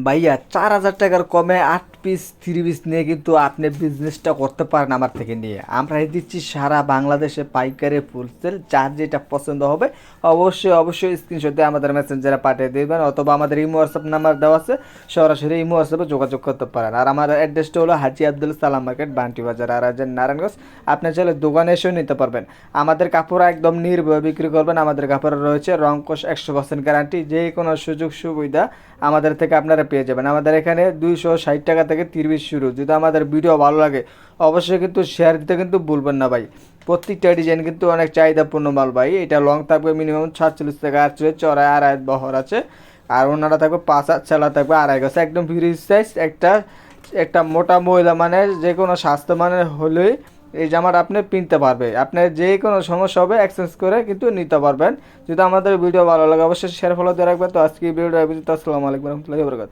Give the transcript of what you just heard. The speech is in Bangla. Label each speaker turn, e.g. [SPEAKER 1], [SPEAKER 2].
[SPEAKER 1] ভাইয়া 4,000 টাকার কমে 8 পিস 3 পিস নিয়ে কিন্তু আপনি বিজনেসটা করতে পারেন আমার থেকে নিয়ে। আমরা দিচ্ছি সারা বাংলাদেশে পাইকারি ফুলসেল। যার যেটা পছন্দ হবে অবশ্যই স্ক্রিনশট দিয়ে আমাদের মেসেঞ্জারে পাঠিয়ে দেবেন, অথবা আমাদের ইমো হোয়াটসঅ্যাপ নাম্বার দেওয়া আছে, সরাসরি ইমো হোয়াটসঅ্যাপে যোগাযোগ করতে পারেন। আর আমার অ্যাড্রেসটা হলো হাজী আব্দুল সালাম মার্কেট, বান্টি বাজার, আর নারায়ণগঞ্জ। আপনি চাইলে দোকানে এসেও নিতে পারবেন। আমাদের কাপড় একদম নির্ভয়ে বিক্রি করবেন। আমাদের কাপড়ে রয়েছে রংকশ 100% গ্যারান্টি। যে কোনো সুযোগ সুবিধা আমাদের থেকে আপনারা পেয়ে যাবেন। আমাদের এখানে 260 টাকা থেকে 30 শুরু। যদি আমাদের ভিডিও ভালো লাগে অবশ্যই কিন্তু শেয়ার দিতে কিন্তু ভুলবেন না ভাই। প্রত্যেকটা ডিজাইন কিন্তু অনেক চাহিদাপূর্ণ মাল ভাই। এটা লং থাকবে মিনিমাম 47 থেকে 48, চড়ায় আড়াই বহর আছে। আর ওনারা থাকবে 5 হাত, ছেলা থাকবে আড়াই গজ, একদম ফ্রি সাইজ। একটা একটা মোটা মহিলা মানে যে কোনো স্বাস্থ্য মানে হলেই এই জামাটা আপনি কিনতে পারবে। আপনার যে কোনো সমস্যা হবে এক্সচেঞ্জ করে কিন্তু নিতে পারবেন। যদি আমাদের ভিডিও ভালো লাগে অবশ্যই শেয়ার ফলো দিয়ে রাখবেন। তো আজকে ভিডিওটা আসসালামু আলাইকুম রহমতুল্লাহি ওয়া বারাকাতুহু।